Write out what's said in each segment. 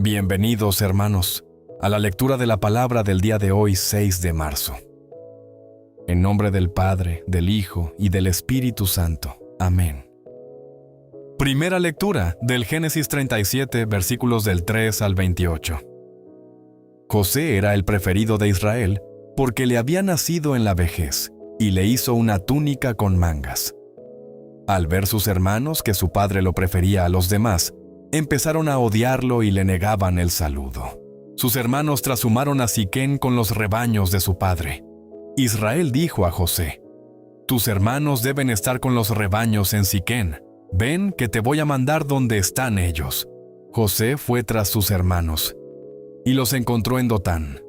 Bienvenidos, hermanos, a la lectura de la palabra del día de hoy, 6 de marzo. En nombre del Padre, del Hijo y del Espíritu Santo. Amén. Primera lectura del Génesis 37, versículos del 3 al 28. José era el preferido de Israel porque le había nacido en la vejez y le hizo una túnica con mangas. Al ver sus hermanos que su padre lo prefería a los demás, empezaron a odiarlo y le negaban el saludo. Sus hermanos trashumaron a Siquén con los rebaños de su padre. Israel dijo a José: «Tus hermanos deben estar con los rebaños en Siquén. Ven que te voy a mandar donde están ellos». José fue tras sus hermanos y los encontró en Dotán.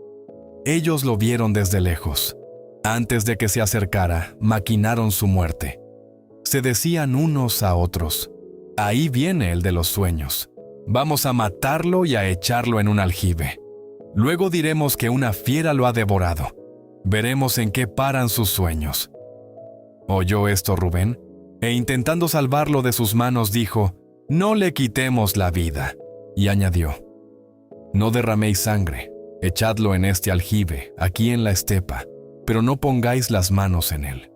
Ellos lo vieron desde lejos. Antes de que se acercara, maquinaron su muerte. Se decían unos a otros: «Ahí viene el de los sueños. Vamos a matarlo y a echarlo en un aljibe. Luego diremos que una fiera lo ha devorado. Veremos en qué paran sus sueños». Oyó esto Rubén, e intentando salvarlo de sus manos dijo: «No le quitemos la vida». Y añadió: «No derraméis sangre, echadlo en este aljibe, aquí en la estepa, pero no pongáis las manos en él».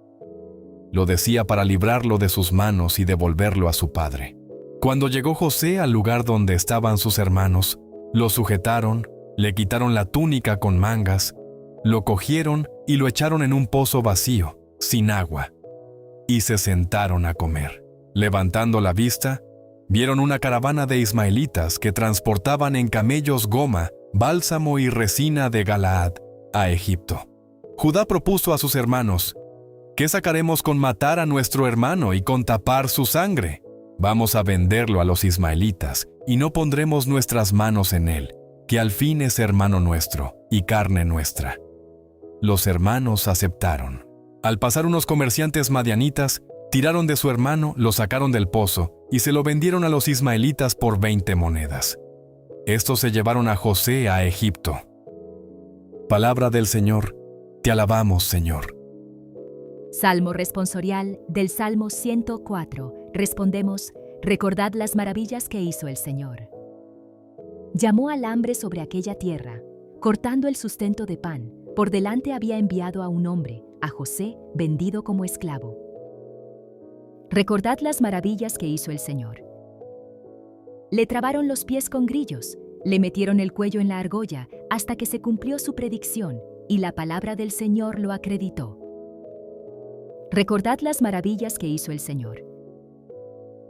Lo decía para librarlo de sus manos y devolverlo a su padre. Cuando llegó José al lugar donde estaban sus hermanos, lo sujetaron, le quitaron la túnica con mangas, lo cogieron y lo echaron en un pozo vacío, sin agua, y se sentaron a comer. Levantando la vista, vieron una caravana de ismaelitas que transportaban en camellos goma, bálsamo y resina de Galaad a Egipto. Judá propuso a sus hermanos: «¿Qué sacaremos con matar a nuestro hermano y con tapar su sangre? Vamos a venderlo a los ismaelitas y no pondremos nuestras manos en él, que al fin es hermano nuestro y carne nuestra». Los hermanos aceptaron. Al pasar unos comerciantes madianitas, tiraron de su hermano, lo sacaron del pozo y se lo vendieron a los ismaelitas por 20 monedas. Estos se llevaron a José a Egipto. Palabra del Señor. Te alabamos, Señor. Salmo responsorial del Salmo 104. Respondemos: recordad las maravillas que hizo el Señor. Llamó al hambre sobre aquella tierra, cortando el sustento de pan. Por delante había enviado a un hombre, a José, vendido como esclavo. Recordad las maravillas que hizo el Señor. Le trabaron los pies con grillos, le metieron el cuello en la argolla, hasta que se cumplió su predicción, y la palabra del Señor lo acreditó. Recordad las maravillas que hizo el Señor.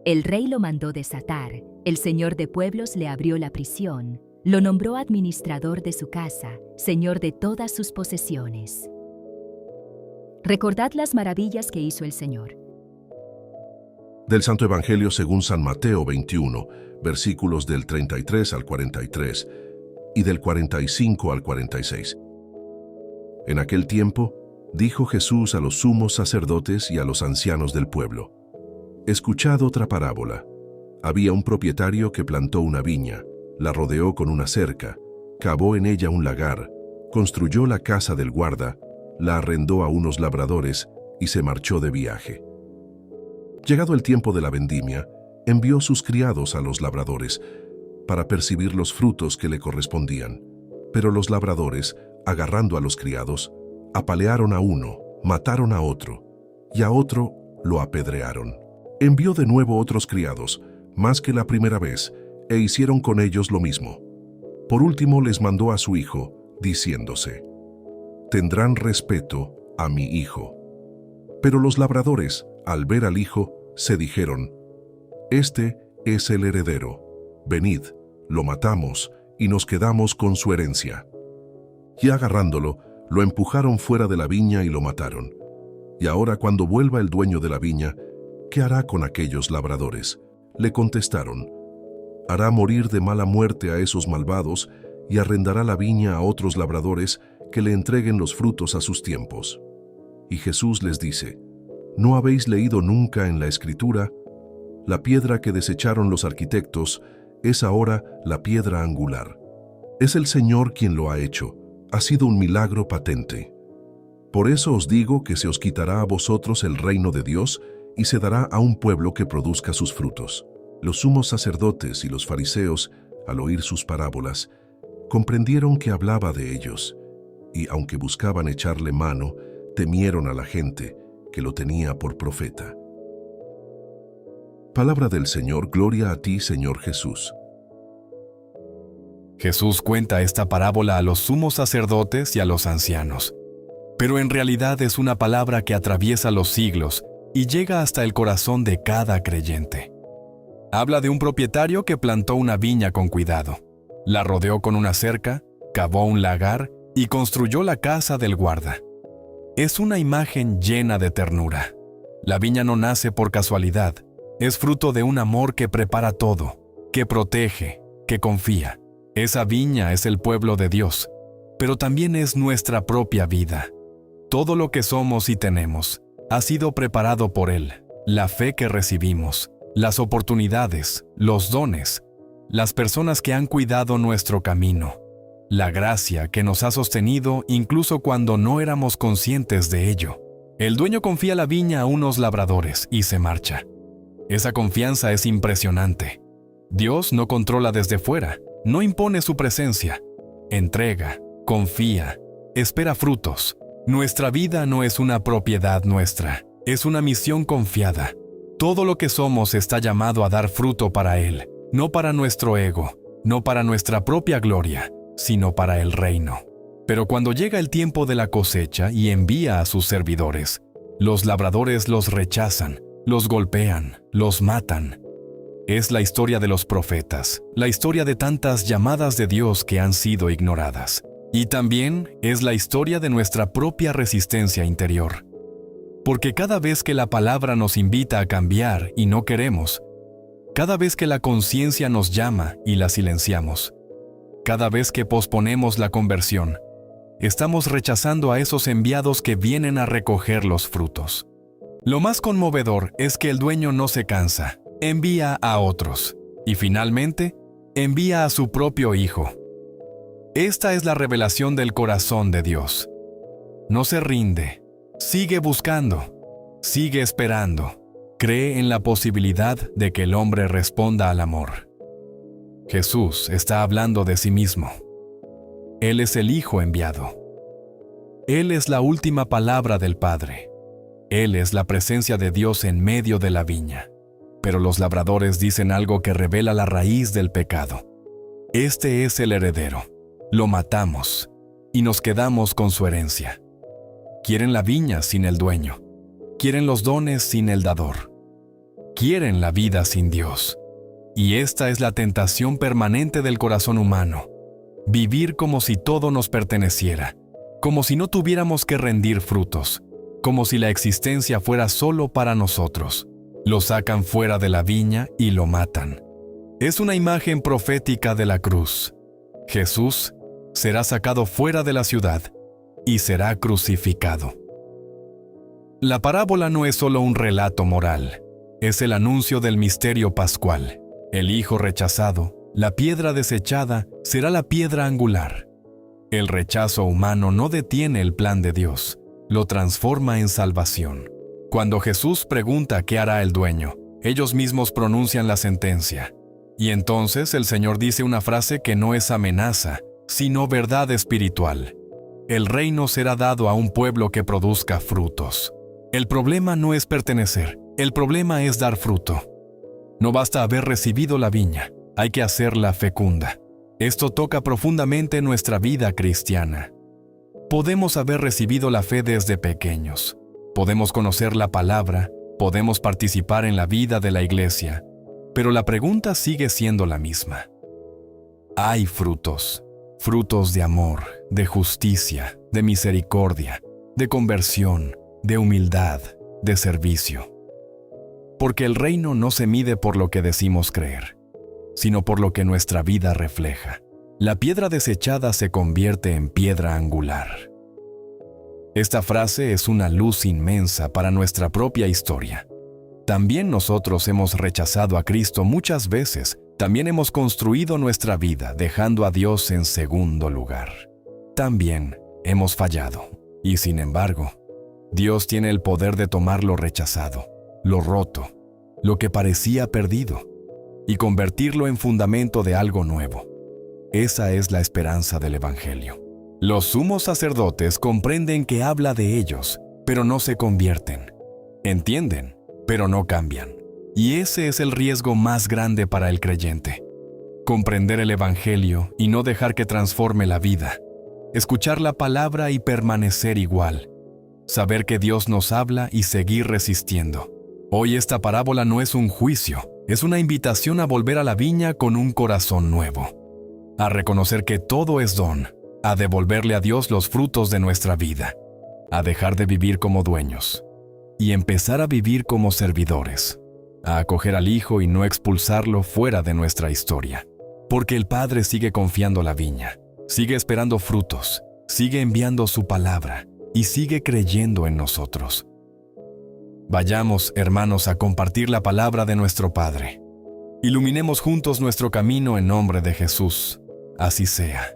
El rey lo mandó desatar, el señor de pueblos le abrió la prisión, lo nombró administrador de su casa, señor de todas sus posesiones. Recordad las maravillas que hizo el Señor. Del Santo Evangelio según San Mateo 21, versículos del 33 al 43 y del 45 al 46. En aquel tiempo, dijo Jesús a los sumos sacerdotes y a los ancianos del pueblo: «Escuchad otra parábola. Había un propietario que plantó una viña, la rodeó con una cerca, cavó en ella un lagar, construyó la casa del guarda, la arrendó a unos labradores y se marchó de viaje. Llegado el tiempo de la vendimia, envió sus criados a los labradores para percibir los frutos que le correspondían. Pero los labradores, agarrando a los criados, apalearon a uno, mataron a otro, y a otro lo apedrearon. Envió de nuevo otros criados, más que la primera vez, e hicieron con ellos lo mismo. Por último les mandó a su hijo, diciéndose: tendrán respeto a mi hijo. Pero los labradores, al ver al hijo, se dijeron: este es el heredero. Venid, lo matamos y nos quedamos con su herencia. Y agarrándolo, lo empujaron fuera de la viña y lo mataron. Y ahora cuando vuelva el dueño de la viña, ¿qué hará con aquellos labradores? Le contestaron: hará morir de mala muerte a esos malvados y arrendará la viña a otros labradores que le entreguen los frutos a sus tiempos. Y Jesús les dice: ¿no habéis leído nunca en la Escritura? La piedra que desecharon los arquitectos es ahora la piedra angular. Es el Señor quien lo ha hecho. Ha sido un milagro patente. Por eso os digo que se os quitará a vosotros el reino de Dios y se dará a un pueblo que produzca sus frutos. Los sumos sacerdotes y los fariseos al oír sus parábolas, comprendieron que hablaba de ellos, y aunque buscaban echarle mano, temieron a la gente que lo tenía por profeta. Palabra del Señor, gloria a ti, Señor Jesús. Jesús cuenta esta parábola a los sumos sacerdotes y a los ancianos, pero en realidad es una palabra que atraviesa los siglos y llega hasta el corazón de cada creyente. Habla de un propietario que plantó una viña con cuidado, la rodeó con una cerca, cavó un lagar y construyó la casa del guarda. Es una imagen llena de ternura. La viña no nace por casualidad, es fruto de un amor que prepara todo, que protege, que confía. Esa viña es el pueblo de Dios, pero también es nuestra propia vida. Todo lo que somos y tenemos ha sido preparado por Él. La fe que recibimos, las oportunidades, los dones, las personas que han cuidado nuestro camino, la gracia que nos ha sostenido incluso cuando no éramos conscientes de ello. El dueño confía la viña a unos labradores y se marcha. Esa confianza es impresionante. Dios no controla desde fuera, no impone su presencia. Entrega, confía, espera frutos. Nuestra vida no es una propiedad nuestra, es una misión confiada. Todo lo que somos está llamado a dar fruto para Él, no para nuestro ego, no para nuestra propia gloria, sino para el reino. Pero cuando llega el tiempo de la cosecha y envía a sus servidores, los labradores los rechazan, los golpean, los matan. Es la historia de los profetas, la historia de tantas llamadas de Dios que han sido ignoradas. Y también es la historia de nuestra propia resistencia interior. Porque cada vez que la palabra nos invita a cambiar y no queremos, cada vez que la conciencia nos llama y la silenciamos, cada vez que posponemos la conversión, estamos rechazando a esos enviados que vienen a recoger los frutos. Lo más conmovedor es que el dueño no se cansa, envía a otros y finalmente envía a su propio hijo. Esta es la revelación del corazón de Dios. No se rinde, sigue buscando, sigue esperando, cree en la posibilidad de que el hombre responda al amor. Jesús está hablando de sí mismo. Él es el Hijo enviado. Él es la última palabra del Padre. Él es la presencia de Dios en medio de la viña. Pero los labradores dicen algo que revela la raíz del pecado. Este es el heredero. Lo matamos y nos quedamos con su herencia. Quieren la viña sin el dueño. Quieren los dones sin el dador. Quieren la vida sin Dios. Y esta es la tentación permanente del corazón humano. Vivir como si todo nos perteneciera, como si no tuviéramos que rendir frutos, como si la existencia fuera solo para nosotros. Lo sacan fuera de la viña y lo matan. Es una imagen profética de la cruz. Jesús será sacado fuera de la ciudad y será crucificado. La parábola no es solo un relato moral, es el anuncio del misterio pascual. El Hijo rechazado, la piedra desechada, será la piedra angular. El rechazo humano no detiene el plan de Dios, lo transforma en salvación. Cuando Jesús pregunta qué hará el dueño, ellos mismos pronuncian la sentencia. Y entonces el Señor dice una frase que no es amenaza, sino verdad espiritual. El reino será dado a un pueblo que produzca frutos. El problema no es pertenecer, el problema es dar fruto. No basta haber recibido la viña, hay que hacerla fecunda. Esto toca profundamente nuestra vida cristiana. Podemos haber recibido la fe desde pequeños, podemos conocer la palabra, podemos participar en la vida de la iglesia, pero la pregunta sigue siendo la misma. Hay frutos. Frutos de amor, de justicia, de misericordia, de conversión, de humildad, de servicio. Porque el reino no se mide por lo que decimos creer, sino por lo que nuestra vida refleja. La piedra desechada se convierte en piedra angular. Esta frase es una luz inmensa para nuestra propia historia. También nosotros hemos rechazado a Cristo muchas veces. También hemos construido nuestra vida dejando a Dios en segundo lugar. También hemos fallado. Y sin embargo, Dios tiene el poder de tomar lo rechazado, lo roto, lo que parecía perdido, y convertirlo en fundamento de algo nuevo. Esa es la esperanza del Evangelio. Los sumos sacerdotes comprenden que habla de ellos, pero no se convierten. Entienden, pero no cambian. Y ese es el riesgo más grande para el creyente. Comprender el Evangelio y no dejar que transforme la vida. Escuchar la palabra y permanecer igual. Saber que Dios nos habla y seguir resistiendo. Hoy esta parábola no es un juicio, es una invitación a volver a la viña con un corazón nuevo. A reconocer que todo es don, a devolverle a Dios los frutos de nuestra vida, a dejar de vivir como dueños y empezar a vivir como servidores, a acoger al Hijo y no expulsarlo fuera de nuestra historia. Porque el Padre sigue confiando la viña, sigue esperando frutos, sigue enviando su palabra y sigue creyendo en nosotros. Vayamos, hermanos, a compartir la palabra de nuestro Padre. Iluminemos juntos nuestro camino en nombre de Jesús. Así sea.